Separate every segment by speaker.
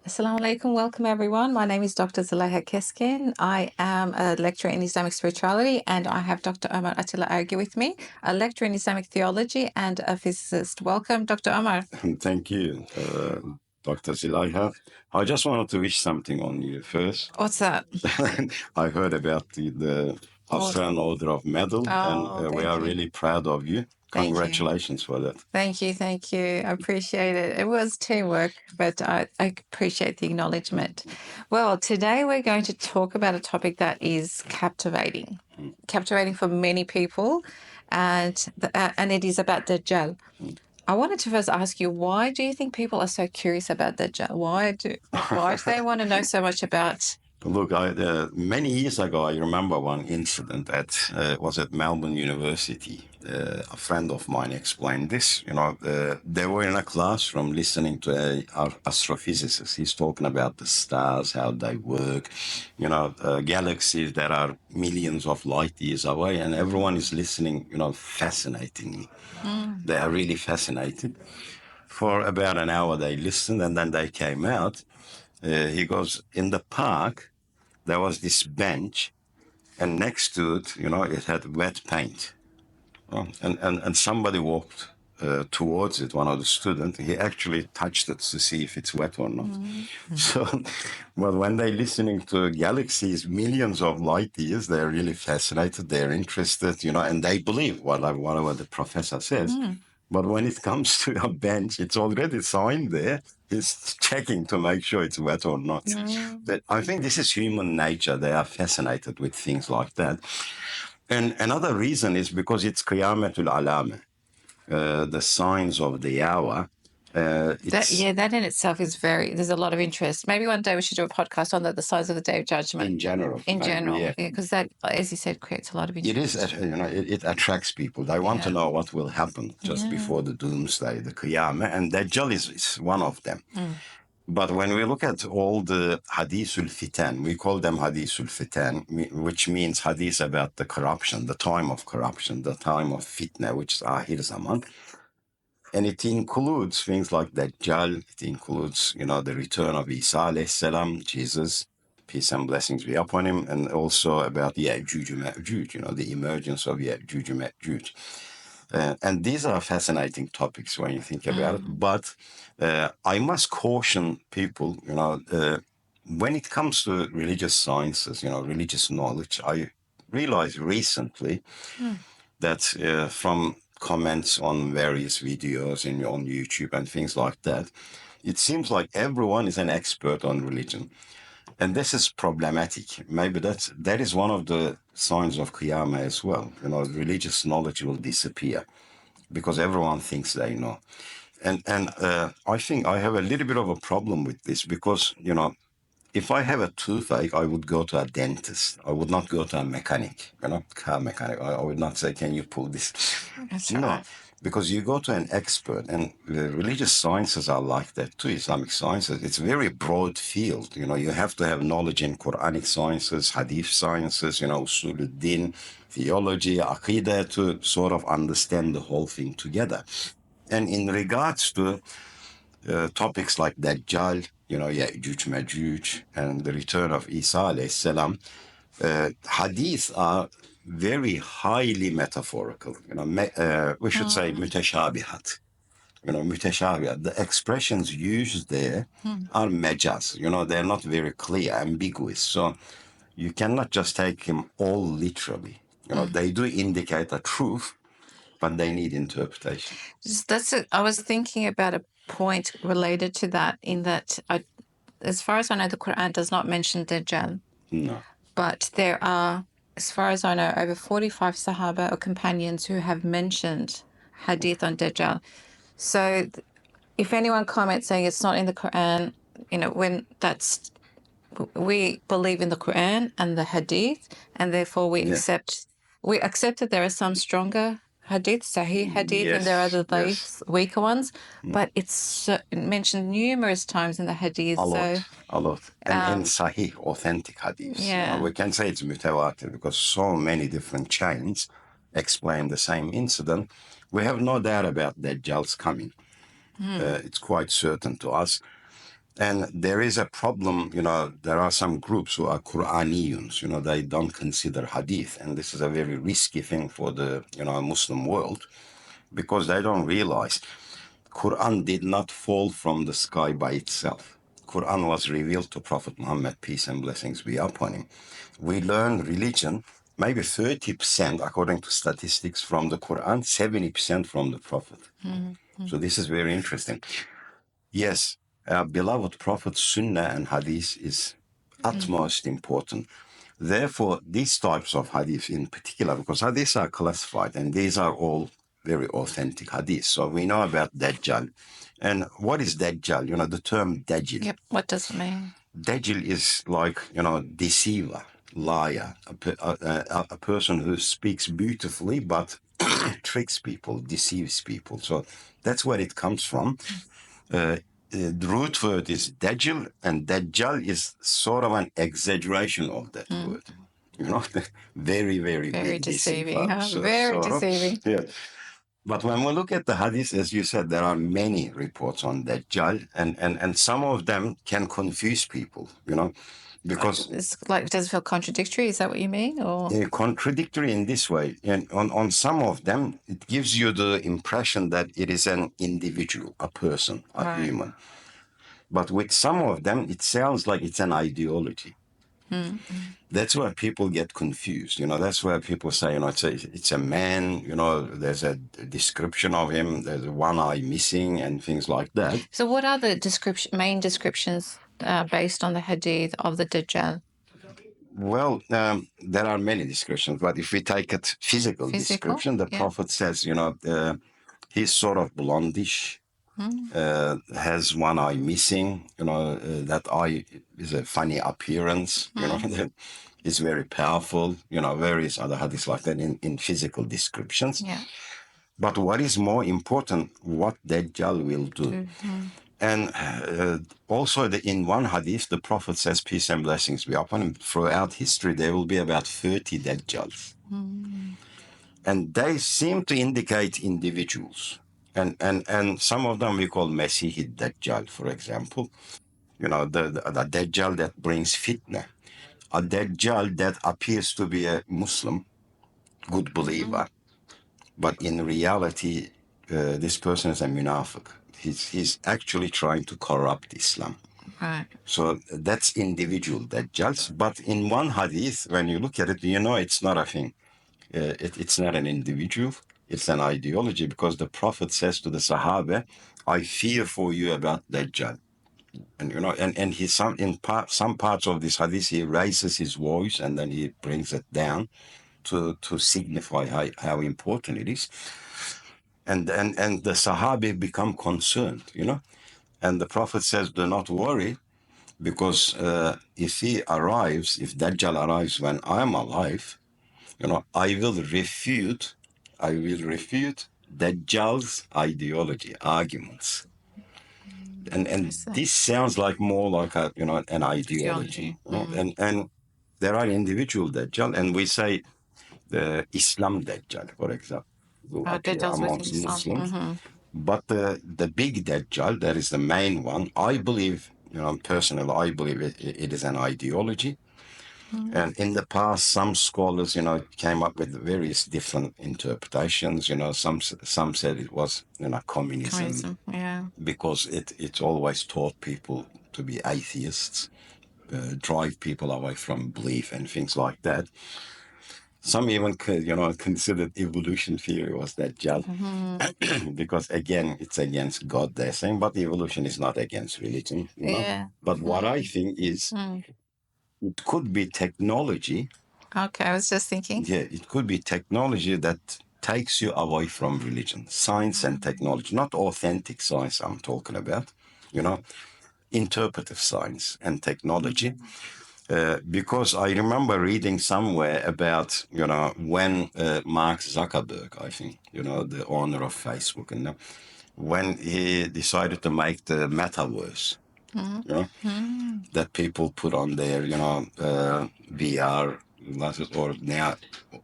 Speaker 1: Assalamu alaikum. Welcome, everyone. My name is Dr. Zulaikha Keskin. I am a lecturer in Islamic spirituality, and I have Dr. Omar Attila Argi with me, a lecturer in Islamic theology and a physicist. Welcome, Dr. Omar.
Speaker 2: Thank you, Dr. Zulaikha. I just wanted to wish something on you first.
Speaker 1: What's that?
Speaker 2: I heard about the Australian Order of Medal, and we are really proud of you.
Speaker 1: Thank you.
Speaker 2: Congratulations for that.
Speaker 1: Thank you. Thank you. I appreciate it. It was teamwork, but I appreciate the acknowledgement. Well, today we're going to talk about a topic that is captivating for many people, and it is about Dajjal. I wanted to first ask you, why do you think people are so curious about Dajjal? Why do they want to know so much about?
Speaker 2: Look, many years ago, I remember one incident was at Melbourne University. A friend of mine explained this. They were in a classroom listening to our astrophysicist. He's talking about the stars, how they work, galaxies that are millions of light years away, and everyone is listening, fascinatingly. They are really fascinated. For about an hour, they listened, and then they came out. He goes, in the park, there was this bench, and next to it, it had wet paint. And somebody walked towards it, one of the students. He actually touched it to see if it's wet or not. Mm-hmm. So, well, when they're listening to galaxies, millions of light years, they're really fascinated, they're interested, and they believe whatever the professor says. Mm. But when it comes to a bench, it's already signed there. He's checking to make sure it's wet or not. Mm. But I think this is human nature. They are fascinated with things like that. And another reason is because it's Qiyamatul Alama, the signs of the hour.
Speaker 1: That in itself is there's a lot of interest. Maybe one day we should do a podcast on the signs of the Day of Judgment.
Speaker 2: In general.
Speaker 1: Because that, as you said, creates a lot of interest.
Speaker 2: It is, it attracts people. They want to know what will happen just before the doomsday, the Qiyamah, and Dajjal is one of them. Mm. But when we look at all the Hadithul Fitan, we call them Hadithul Fitan, which means Hadith about the corruption, the time of corruption, the time of fitna, which is Ahir Zaman. And it includes things like Dajjal, it includes, the return of Isa alayhi salam, Jesus, peace and blessings be upon him, and also about Yajuj and Majuj, the emergence of Yajuj and Majuj. And these are fascinating topics when you think about it. But I must caution people, when it comes to religious sciences, religious knowledge, I realized recently that from comments on various videos on YouTube and things like that, it seems like everyone is an expert on religion. And this is problematic. Maybe that is one of the signs of Qiyamah as well. Religious knowledge will disappear because everyone thinks they know. And I think I have a little bit of a problem with this because, if I have a toothache, I would go to a dentist. I would not go to a mechanic, car mechanic. I would not say, can you pull this?
Speaker 1: That's
Speaker 2: no,
Speaker 1: right.
Speaker 2: because you go to an expert, and the religious sciences are like that too, Islamic sciences. It's a very broad field. You have to have knowledge in Quranic sciences, Hadith sciences, Usuluddin, theology, Aqidah, to sort of understand the whole thing together. And in regards to topics like Dajjal, Yajuj Majuj, and the return of Isa alayhi salam, hadith are very highly metaphorical. We should say mutashabihat. Mutashabihat. The expressions used there are majaz. They're not very clear, ambiguous. So you cannot just take them all literally. They do indicate a truth, but they need interpretation.
Speaker 1: I was thinking about a point related to that, in that, as far as I know, the Quran does not mention Dajjal.
Speaker 2: No.
Speaker 1: But there are, as far as I know, over 45 Sahaba or companions who have mentioned Hadith on Dajjal. So if anyone comments saying it's not in the Quran, we believe in the Quran and the Hadith, and therefore we accept that there are some stronger Hadith, Sahih Hadith, and there are other weaker ones. But it's mentioned numerous times in the Hadith.
Speaker 2: A lot. And in Sahih, authentic Hadith.
Speaker 1: Yeah.
Speaker 2: We can say it's mutawatir because so many different chains explain the same incident. We have no doubt about Dajjal's coming. It's quite certain to us. And there is a problem, there are some groups who are Quraniyuns, they don't consider hadith. And this is a very risky thing for the, Muslim world, because they don't realize Quran did not fall from the sky by itself. Quran was revealed to Prophet Muhammad, peace and blessings be upon him. We learn religion, maybe 30%, according to statistics, from the Quran, 70% from the Prophet. Mm-hmm. So this is very interesting. Yes, our beloved Prophet Sunnah and Hadith is utmost important. Therefore, these types of Hadith in particular, because Hadiths are classified, and these are all very authentic Hadiths. So we know about Dajjal. And what is Dajjal? The term Dajjal.
Speaker 1: Yep. What does it mean?
Speaker 2: Dajjal is like, deceiver, liar, a person who speaks beautifully but tricks people, deceives people. So that's where it comes from. The root word is Dajjal, and Dajjal is sort of an exaggeration of that word. Very, very,
Speaker 1: Very
Speaker 2: big
Speaker 1: deceiving.
Speaker 2: deceiver.
Speaker 1: Huh? Very deceiving.
Speaker 2: Yeah. But when we look at the hadith, as you said, there are many reports on Dajjal, and some of them can confuse people, because
Speaker 1: it's like, does it feel contradictory? Is that what you mean? Or
Speaker 2: contradictory in this way. And on some of them, it gives you the impression that it is an individual, a person, a human. But with some of them, it sounds like it's an ideology. Mm-hmm. That's where people get confused. That's where people say, it's a man, there's a description of him, there's one eye missing and things like that.
Speaker 1: So what are the main descriptions based on the hadith of the Dajjal?
Speaker 2: Well, there are many descriptions, but if we take a physical description, the Prophet says, he's sort of blondish, has one eye missing, that eye is a funny appearance, it's very powerful, various other hadiths like that in physical descriptions. Yeah. But what is more important, what Dajjal will do. Mm-hmm. And also in one hadith, the Prophet says, peace and blessings be upon him, throughout history, there will be about 30 Dajjals. Mm. And they seem to indicate individuals. And some of them we call Masih Dajjal, for example. The Dajjal that brings fitna. A Dajjal that appears to be a Muslim, good believer. But in reality, this person is a munafiq. He's actually trying to corrupt Islam. Right. So that's individual Dajjals. But in one hadith, when you look at it, it's not a thing. It's not an individual. It's an ideology, because the Prophet says to the Sahaba, I fear for you about Dajjal. And and he some parts of this hadith, he raises his voice and then he brings it down to signify how important it is. And the Sahabi become concerned, And the Prophet says, do not worry, because if Dajjal arrives when I'm alive, I will refute Dajjal's ideology, arguments. And this sounds like more like an ideology. Mm. And there are individual Dajjal, and we say the Islam Dajjal, for example, will appear amongst Muslims. Mm-hmm. But the big Dajjal, that is the main one, I believe, personally, I believe it is an ideology. Mm-hmm. And in the past, some scholars, came up with various different interpretations. Some said it was, communism. Yeah. Because it always taught people to be atheists, drive people away from belief and things like that. Some even, considered evolution theory was Dajjal. Mm-hmm. Because, again, it's against God, they're saying, but evolution is not against religion. Yeah. But what I think is, it could be technology. Okay, I was just thinking. Yeah, it could be technology that takes you away from religion, science and technology, not authentic science I'm talking about, interpretive science and technology. Because I remember reading somewhere about, when Mark Zuckerberg, I think, the owner of Facebook, when he decided to make the metaverse, that people put on their, VR glasses, or now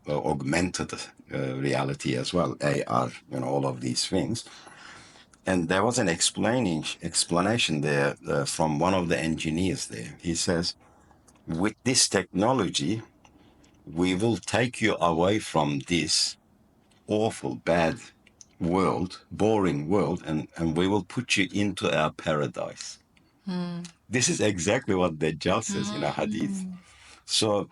Speaker 2: augmented reality as well, AR, all of these things. And there was an explanation there from one of the engineers there. He says, with this technology, we will take you away from this awful, bad world, boring world, and we will put you into our paradise. This is exactly what Dajjal says in a hadith. So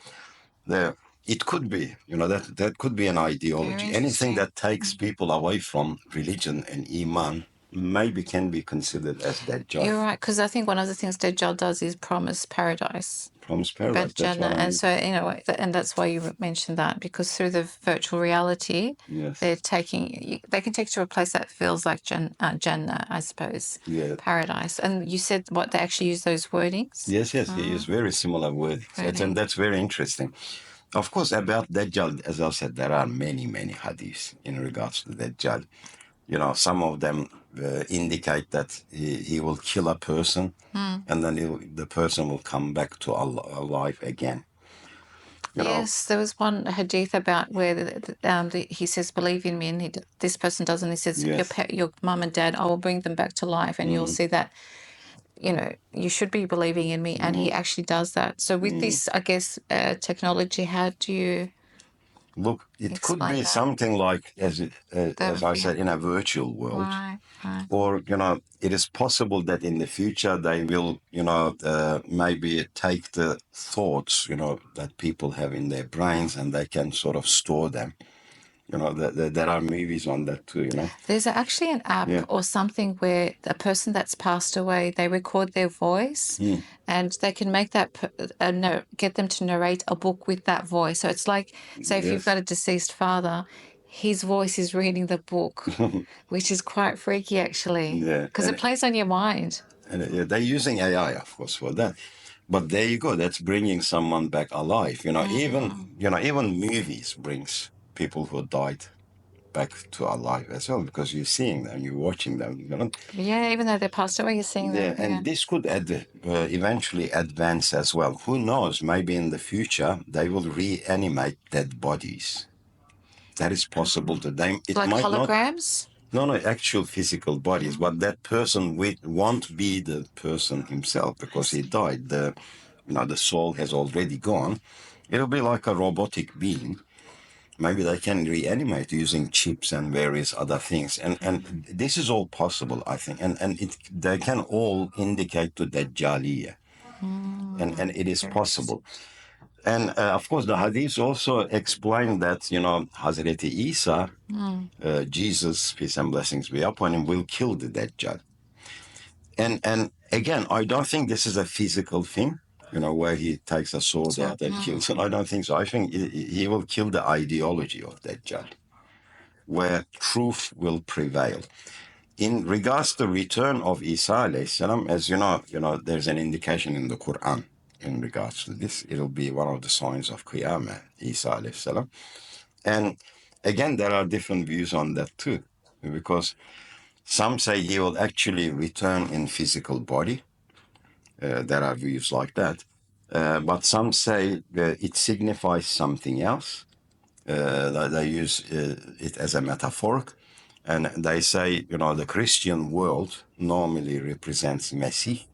Speaker 2: it could be, that could be an ideology. Anything that takes people away from religion and iman maybe can be considered as Dajjal.
Speaker 1: You're right, because I think one of the things Dajjal does is promise paradise.
Speaker 2: Promise paradise. That's what I mean.
Speaker 1: And so, and that's why you mentioned that, because through the virtual reality,
Speaker 2: Yes.
Speaker 1: they can take you to a place that feels like Jannah, I suppose,
Speaker 2: Yeah.
Speaker 1: paradise. And you said what they actually use those wordings.
Speaker 2: Yes, he used very similar wordings, and that's very interesting. Of course, about Dajjal, as I said, there are many, many hadiths in regards to Dajjal. Some of them indicate that he will kill a person, and then the person will come back to alive again.
Speaker 1: Yes, there was one hadith about where he says, "Believe in me," and this person doesn't. He says,
Speaker 2: Yes.
Speaker 1: "Your mum and dad, I will bring them back to life, and you'll see that." You should be believing in me, and he actually does that. So with this, I guess, technology, how do you
Speaker 2: look? It could be
Speaker 1: that?
Speaker 2: Something like, as I said, in a virtual world,
Speaker 1: Right.
Speaker 2: or it is possible that in the future they will, maybe take the thoughts, that people have in their brains, and they can sort of store them. There are movies on that too,
Speaker 1: There's actually an app or something where a person that's passed away, they record their voice, and they can make that get them to narrate a book with that voice. So it's like, say, if you've got a deceased father, his voice is reading the book, which is quite freaky, actually, because it plays on your mind.
Speaker 2: And they're using AI, of course, for that. But there you go. That's bringing someone back alive. Even movies brings people who died back to alive as well, because you're seeing them, you're watching them.
Speaker 1: Yeah, even though they passed away, you're seeing them.
Speaker 2: And this could eventually advance as well. Who knows? Maybe in the future they will reanimate dead bodies. That is possible to them. It
Speaker 1: like
Speaker 2: might
Speaker 1: holograms?
Speaker 2: No, actual physical bodies, but that person won't be the person himself, because he died. The soul has already gone. It'll be like a robotic being. Maybe they can reanimate using chips and various other things, and this is all possible, I think, and they can all indicate to Dajjaliyah, and it is possible. And of course, the hadiths also explain that, Hazreti Isa, Jesus, peace and blessings be upon him, will kill the Dajjal. And again, I don't think this is a physical thing, where he takes a sword out and kills him. I don't think so. I think he will kill the ideology of Dajjal, where truth will prevail. In regards to the return of Isa alayhi salam, as you know, there's an indication in the Quran in regards to this. It'll be one of the signs of Qiyamah, Isa alayhi salam. And again, there are different views on that too, because some say he will actually return in physical body. There are views like that. But some say it signifies something else. They use it as a metaphor. And they say, the Christian world normally represents Mesih,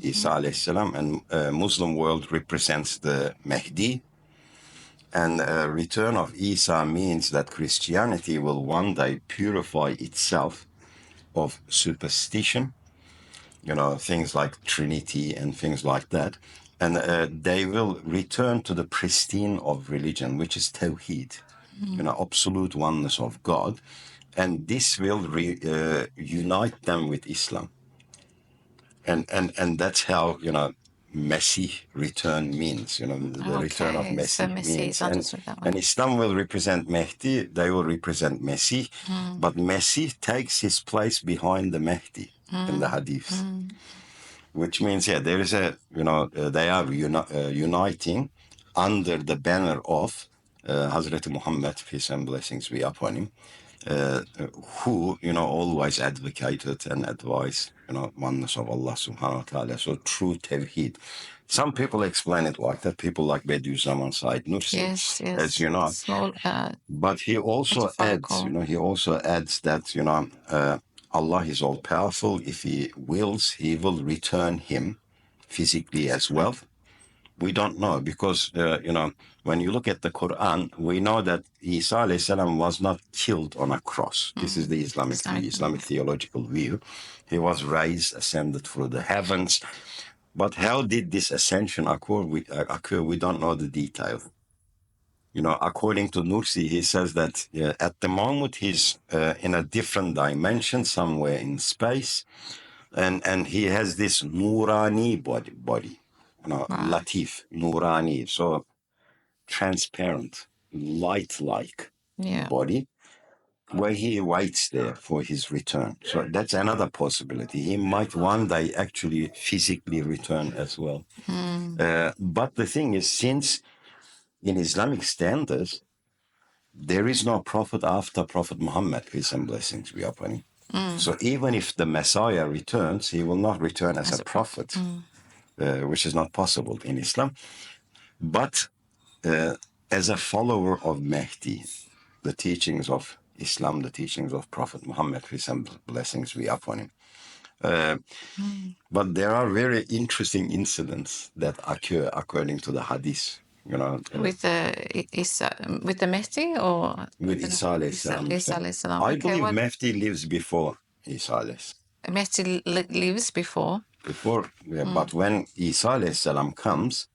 Speaker 2: Isa alayhi salam, and Muslim world represents the Mahdi. And return of Isa means that Christianity will one day purify itself of superstition, things like Trinity and things like that. And they will return to the pristine of religion, which is Tawheed, absolute oneness of God. And this will unite them with Islam. And that's how, Mesih return means, the return of Mesih
Speaker 1: so
Speaker 2: means.
Speaker 1: that
Speaker 2: And Islam will represent Mahdi, they will represent Mesih, but Mesih takes his place behind the Mahdi in the hadiths. Which means, there is they are uniting under the banner of Hazreti Muhammad, peace and blessings be upon him, who, always advocated and advised, oneness of Allah subhanahu wa ta'ala. So true Tawheed. Some people explain it like that. People like Bediüzzaman Said Nursi, as you know.
Speaker 1: Small,
Speaker 2: but he also adds, that, Allah is all powerful. If He wills, He will return him physically as well. We don't know because, when you look at the Quran, we know that Isa alayhi salam was not killed on a cross. This is the Islamic view, Islamic theological view. He was raised, ascended through the heavens. But how did this ascension occur? We don't know the detail. According to Nursi, he says that at the moment he's in a different dimension, somewhere in space, and he has this Nurani body. Latif, Nurani, so transparent, light-like body, where he waits there for his return. So that's another possibility. He might one day actually physically return as well. But the thing is, since in Islamic standards, there is no prophet after Prophet Muhammad, peace and blessings be upon him. So even if the Messiah returns, he will not return as a prophet, which is not possible in Islam, but as a follower of Mahdi, the teachings of Islam, the teachings of Prophet Muhammad, peace and blessings be upon him. But there are very interesting incidents that occur according to the Hadith.
Speaker 1: With the Mehdi or
Speaker 2: with Isa alayhi salam.
Speaker 1: Isa alayhi salam.
Speaker 2: I believe Mahdi lives before Isa alayhi salam.
Speaker 1: Mehdi lives before.
Speaker 2: But when Isa alayhi salam comes,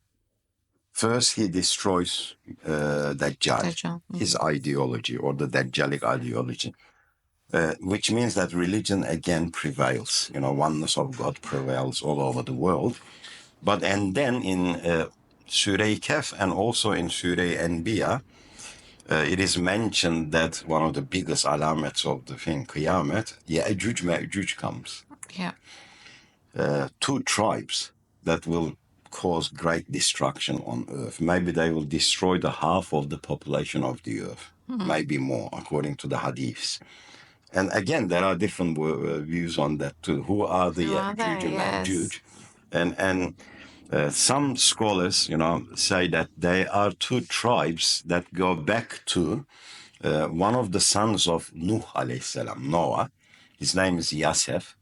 Speaker 2: first he destroys Dajjal, his ideology, or the Dajjalic ideology, which means that religion again prevails. Oneness of God prevails all over the world. And then in Surah Kaf and also in Surah Anbiya, it is mentioned that one of the biggest alamats of the thing, Qiyamah, Yajuj Majuj comes.
Speaker 1: Yeah.
Speaker 2: Two tribes that will cause great destruction on earth. Maybe they will destroy the half of the population of the earth, maybe more, according to the hadiths. And again, there are different views on that too. Who are the Yajuj and Majuj? And some scholars, say that they are two tribes that go back to one of the sons of Nuh alayhi salam, Noah. His name is Yasef,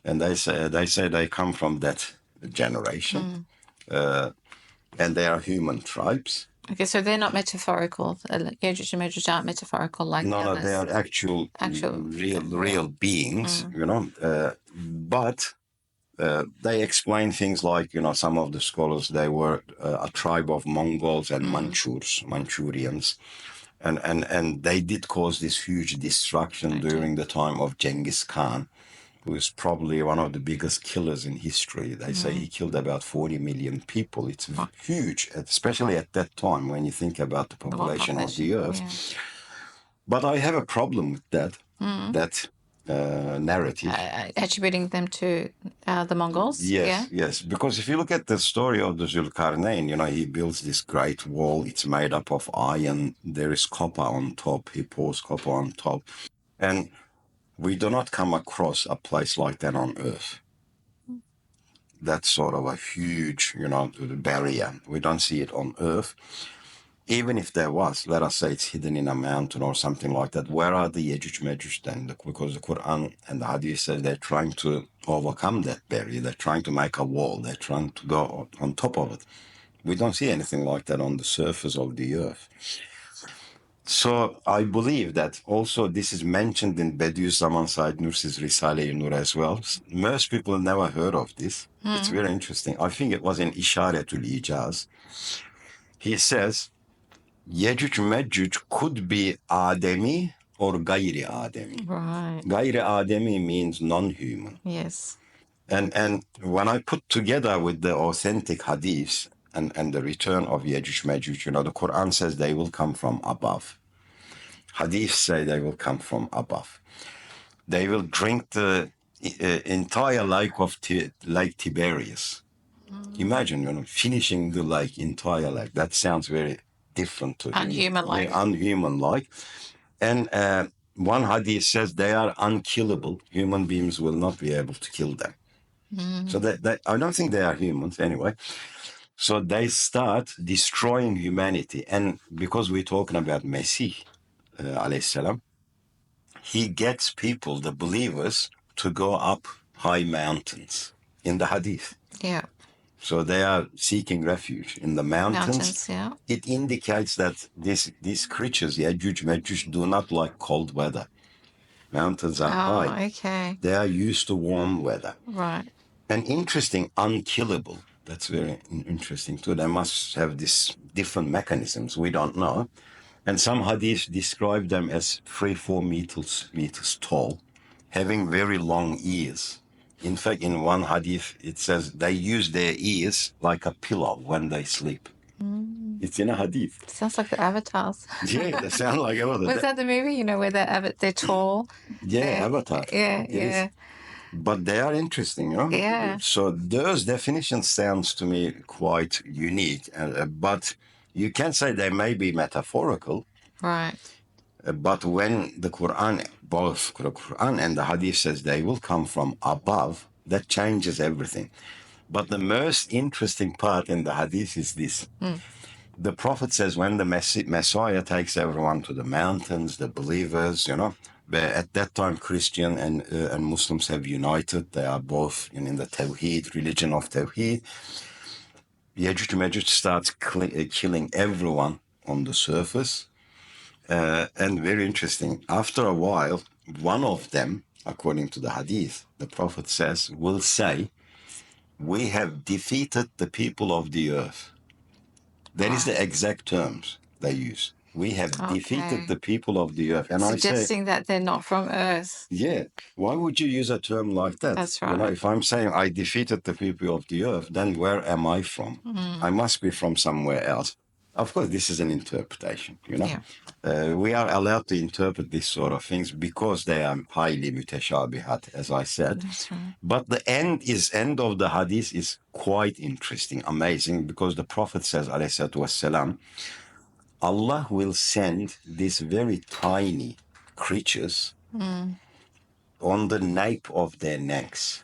Speaker 2: and they say they come from that generation, and they are human tribes.
Speaker 1: Okay, so they're not metaphorical. Yajuj and Majuj aren't metaphorical like
Speaker 2: No, they are actual real beings, but they explain things like, some of the scholars, they were a tribe of Mongols and Manchurians, and they did cause this huge destruction during the time of Genghis Khan, who is probably one of the biggest killers in history. They say he killed about 40 million people. It's huge, especially at that time when you think about the population of the earth. Yeah. But I have a problem with that narrative.
Speaker 1: Attributing them to the Mongols?
Speaker 2: Yes. Because if you look at the story of the Zulkarnain, he builds this great wall. It's made up of iron. There is copper on top. He pours copper on top. And we do not come across a place like that on Earth. That's sort of a huge, barrier. We don't see it on Earth. Even if there was, let us say it's hidden in a mountain or something like that, where are the Yajuj Majuj then? Because the Quran and the Hadith says they're trying to overcome that barrier. They're trying to make a wall. They're trying to go on top of it. We don't see anything like that on the surface of the earth. So I believe that also this is mentioned in Bediüzzaman Said Nursi's Risale-i Nur as well. Most people have never heard of this. It's very interesting. I think it was in Isharetul Ijaz. He says, Yajuj Majuj could be Ademi or Gayri Ademi.
Speaker 1: Right.
Speaker 2: Gayri Ademi means non-human.
Speaker 1: Yes.
Speaker 2: And when I put together with the authentic hadiths and the return of Yajuj Majuj, the Quran says they will come from above. Hadiths say they will come from above. They will drink the entire lake of Lake Tiberias. Imagine, finishing the entire lake. That sounds very different to
Speaker 1: unhuman-like.
Speaker 2: Unhuman-like. And one hadith says they are unkillable. Human beings will not be able to kill them. So that I don't think they are humans anyway. So they start destroying humanity. And because we're talking about Mesih, alayhi salam, he gets people, the believers, to go up high mountains in the Hadith.
Speaker 1: Yeah.
Speaker 2: So they are seeking refuge in the mountains.
Speaker 1: Mountains, yeah.
Speaker 2: It indicates that these creatures, Yajuj Majuj, do not like cold weather. Mountains are high.
Speaker 1: Okay.
Speaker 2: They are used to warm weather.
Speaker 1: Right.
Speaker 2: And interesting, unkillable. That's very interesting too. They must have these different mechanisms. We don't know. And some hadiths describe them as 3-4 meters tall, having very long ears. In fact, in one hadith, it says they use their ears like a pillow when they sleep. It's in a hadith.
Speaker 1: Sounds like the avatars.
Speaker 2: Yeah, they sound like Avatar.
Speaker 1: Was that the movie, where they're tall?
Speaker 2: Yeah, Avatar.
Speaker 1: Yeah,
Speaker 2: It
Speaker 1: yeah.
Speaker 2: is. But they are interesting,
Speaker 1: Yeah.
Speaker 2: So those definitions sounds to me quite unique. But you can say they may be metaphorical.
Speaker 1: Right.
Speaker 2: But when the Quran, both the Quran and the Hadith says they will come from above, that changes everything. But the most interesting part in the Hadith is this. The Prophet says when the Messiah takes everyone to the mountains, the believers, but at that time Christian and Muslims have united. They are both in the Tawheed, religion of Tawheed. Yajuj and Majuj starts killing everyone on the surface. And very interesting, after a while, one of them, according to the Hadith, the Prophet says, will say, we have defeated the people of the earth. That is the exact terms they use. We have defeated the people of the earth. And
Speaker 1: suggesting that they're not from Earth.
Speaker 2: Yeah. Why would you use a term like that?
Speaker 1: That's right.
Speaker 2: If I'm saying I defeated the people of the earth, then where am I from? I must be from somewhere else. Of course, this is an interpretation,
Speaker 1: Yeah.
Speaker 2: We are allowed to interpret these sort of things because they are highly mutashabihat, as I said.
Speaker 1: That's right.
Speaker 2: But the end of the hadith is quite interesting, amazing, because the Prophet says, alayhi salatu wassalam, Allah will send these very tiny creatures on the nape of their necks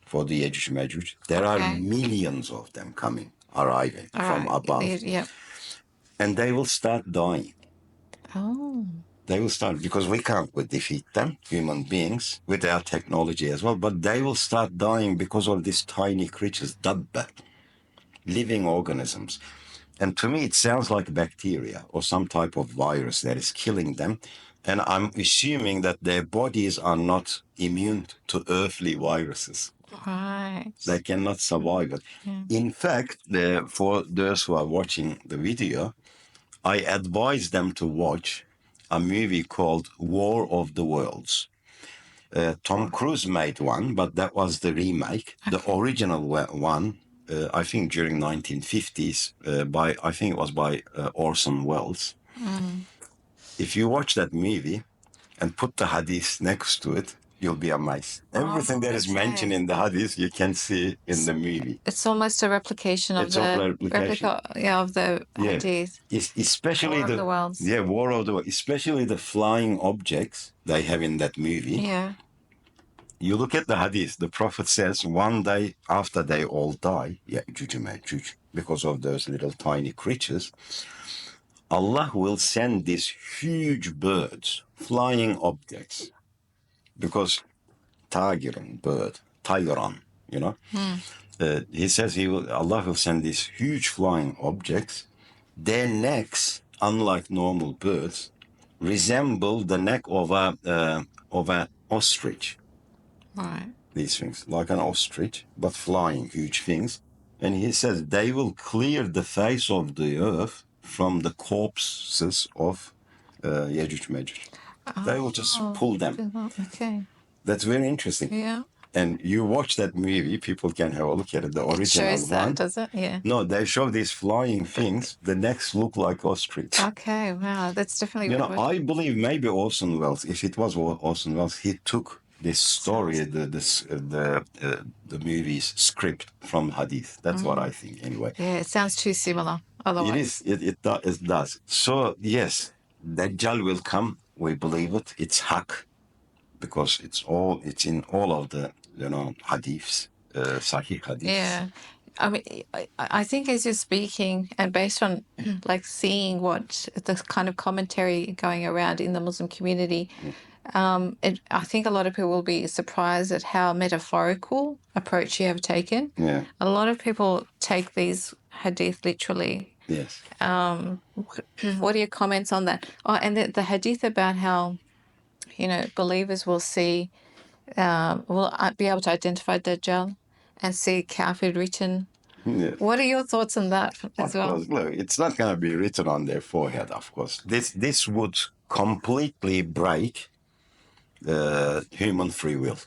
Speaker 2: for the Yajuj and Majuj. There are millions of them arriving from above.
Speaker 1: Yeah.
Speaker 2: And they will start dying.
Speaker 1: Oh.
Speaker 2: They will start, because we can't defeat them, human beings, with our technology as well, but they will start dying because of these tiny creatures, dabba, living organisms. And to me, it sounds like bacteria or some type of virus that is killing them. And I'm assuming that their bodies are not immune to earthly viruses.
Speaker 1: Right.
Speaker 2: They cannot survive it.
Speaker 1: Yeah.
Speaker 2: In fact, for those who are watching the video, I advise them to watch a movie called War of the Worlds. Tom Cruise made one, but that was the remake. The original one, I think during 1950s, I think it was by Orson Welles. If you watch that movie and put the hadith next to it, you'll be amazed. Everything that is mentioned in the hadith, you can see in the movie.
Speaker 1: It's almost a replication of replica of the hadith.
Speaker 2: Especially
Speaker 1: War of the Worlds.
Speaker 2: Yeah, War of the Worlds. Especially the flying objects they have in that movie.
Speaker 1: Yeah.
Speaker 2: You look at the hadith, the Prophet says one day after they all die, Yajuj and Majuj, because of those little tiny creatures, Allah will send these huge birds, flying objects, because Tagirun, bird, Tayran, he says Allah will send these huge flying objects. Their necks, unlike normal birds, resemble the neck of an ostrich.
Speaker 1: Right.
Speaker 2: These things, like an ostrich, but flying, huge things. And he says they will clear the face of the earth from the corpses of Yajuj and Majuj. They will just pull them.
Speaker 1: Okay.
Speaker 2: That's very interesting.
Speaker 1: Yeah.
Speaker 2: And you watch that movie, people can have a look at it, the original
Speaker 1: It shows
Speaker 2: one.
Speaker 1: that, does it? Yeah.
Speaker 2: No, they show these flying things. The necks look like ostrich.
Speaker 1: Okay, wow, that's definitely
Speaker 2: I believe maybe Orson Welles, if it was Orson Welles, he took this story, the movie's script from Hadith. That's what I think, anyway.
Speaker 1: Yeah, it sounds too similar. Otherwise,
Speaker 2: It does. So yes, Dajjal will come. We believe it. It's haq, because it's in all of the hadiths, Sahih hadiths.
Speaker 1: Yeah. I mean, I think as you're speaking, and based on like seeing what the kind of commentary going around in the Muslim community, I think a lot of people will be surprised at how metaphorical approach you have taken.
Speaker 2: Yeah.
Speaker 1: A lot of people take these hadith literally.
Speaker 2: Yes.
Speaker 1: What are your comments on that? Oh, and the hadith about how, believers will see, will be able to identify Dajjal and see kafir written.
Speaker 2: Yes.
Speaker 1: What are your thoughts on that as
Speaker 2: Of
Speaker 1: well?
Speaker 2: course, look, it's not going to be written on their forehead, of course. This would completely break human free will.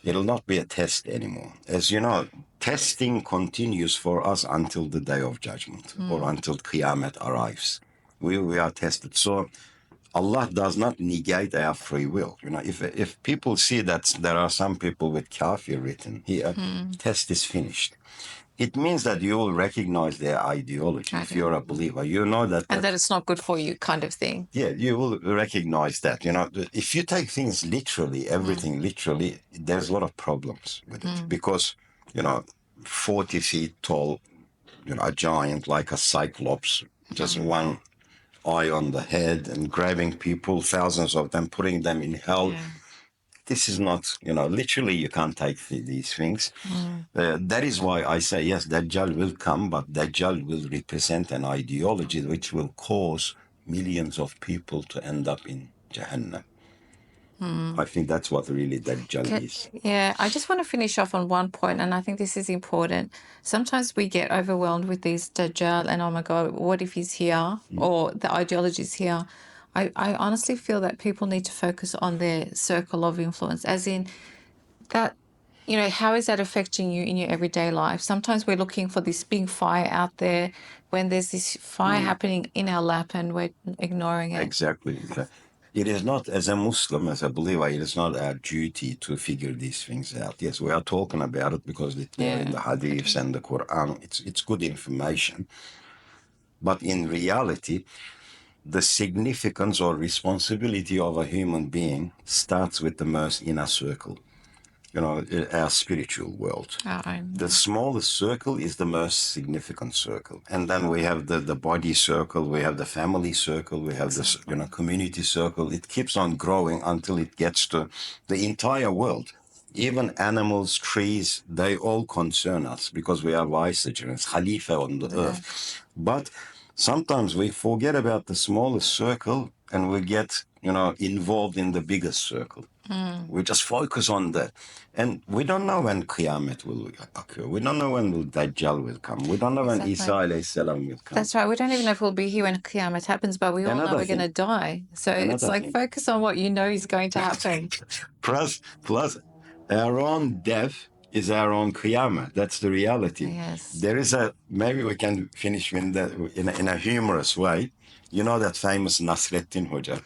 Speaker 2: It'll not be a test anymore. As you know, testing continues for us until the day of judgment or until Qiyamah arrives. We are tested. So Allah does not negate our free will. If people see that there are some people with kafir written here, test is finished. It means that you will recognize their ideology. If you're a believer, you know that.
Speaker 1: And that it's not good for you kind of thing.
Speaker 2: Yeah, you will recognize that. If you take things literally, everything literally, there's a lot of problems with it. Because, 40 feet tall, a giant like a cyclops, just one eye on the head and grabbing people, thousands of them, putting them in hell.
Speaker 1: Yeah.
Speaker 2: This is not, literally you can't take these things. That is why I say, yes, Dajjal will come, but Dajjal will represent an ideology which will cause millions of people to end up in Jahannam. I think that's what really Dajjal is.
Speaker 1: Yeah, I just want to finish off on one point, and I think this is important. Sometimes we get overwhelmed with these Dajjal and, oh my God, what if he's here? Or the ideology is here. I honestly feel that people need to focus on their circle of influence, as in that, how is that affecting you in your everyday life? Sometimes we're looking for this big fire out there when there's this fire happening in our lap and we're ignoring it.
Speaker 2: Exactly. It is not, as a Muslim, as a believer, it is not our duty to figure these things out. Yes, we are talking about it because they're in the Hadiths and the Quran. It's good information. But in reality, the significance or responsibility of a human being starts with the most inner circle, our spiritual world. The smallest circle is the most significant circle. And then we have the body circle, we have the family circle, we have the community circle. It keeps on growing until it gets to the entire world. Even animals, trees, they all concern us because we are vicegerents, Khalifa on the earth. But sometimes we forget about the smallest circle and we get, involved in the biggest circle. We just focus on that. And we don't know when Qiyamah will occur. We don't know when Dajjal will come. We don't know when Isa alayhi salam will come.
Speaker 1: That's right. We don't even know if we'll be here when Qiyamah happens, but we all know we're going to die. So it's like focus on what you know is going to happen.
Speaker 2: Plus, our own death is our own Qiyamah. That's the reality.
Speaker 1: Yes.
Speaker 2: There is maybe we can finish in a humorous way. You know that famous Nasreddin Hoca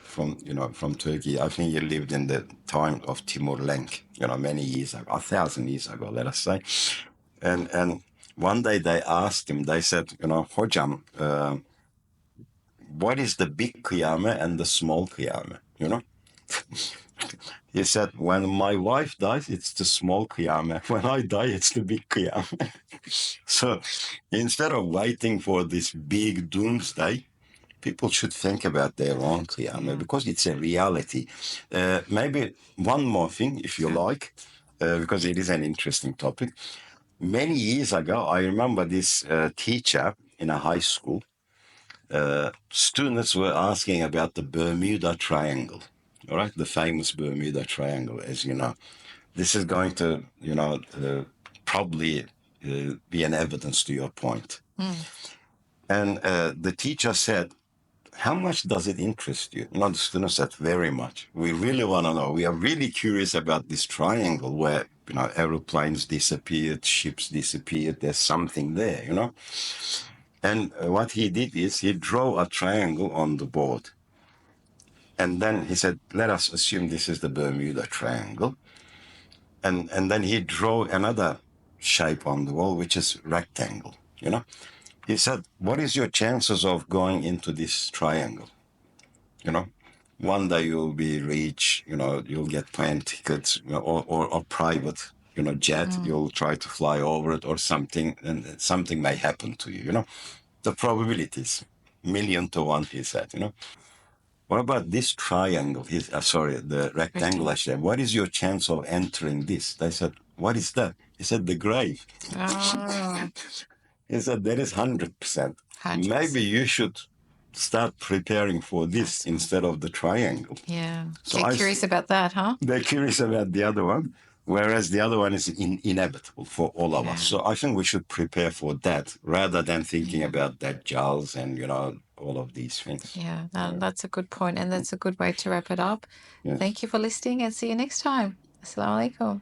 Speaker 2: from Turkey. I think he lived in the time of Timur Lenk, many years ago, 1,000 years ago, let us say. And one day they asked him, they said, Hocam, what is the big Qiyamah and the small Qiyamah, He said, when my wife dies, it's the small Qiyamah. When I die, it's the big Qiyamah. So instead of waiting for this big doomsday, people should think about their own Qiyamah because it's a reality. Maybe one more thing, if you like, because it is an interesting topic. Many years ago, I remember this teacher in a high school. Students were asking about the Bermuda Triangle, all right, the famous Bermuda Triangle, as you know. This is going to, probably be an evidence to your point. And the teacher said, how much does it interest you? The student said, very much. We really want to know. We are really curious about this triangle where, aeroplanes disappeared, ships disappeared. There's something there, And what he did is he drew a triangle on the board. And then he said, let us assume this is the Bermuda Triangle. And then he drew another shape on the wall, which is rectangle, He said, what is your chances of going into this triangle? One day you'll be rich, you'll get plane tickets or private, jet. You'll try to fly over it or something, and something may happen to you, The probabilities, 1,000,000 to 1, he said, What about this triangle? The rectangular shape. What is your chance of entering this? They said, what is that? He said, the grave.
Speaker 1: Oh,
Speaker 2: He said, that is 100%.
Speaker 1: 100%.
Speaker 2: Maybe you should start preparing for this instead of the triangle.
Speaker 1: Yeah.
Speaker 2: So
Speaker 1: Get curious about that, huh?
Speaker 2: They're curious about the other one, whereas the other one is inevitable for all of us. So I think we should prepare for that rather than thinking about Dajjals and, all of these things.
Speaker 1: Yeah, that's a good point, and that's a good way to wrap it up.
Speaker 2: Yes.
Speaker 1: Thank you for listening, and see you next time. Assalamu alaikum.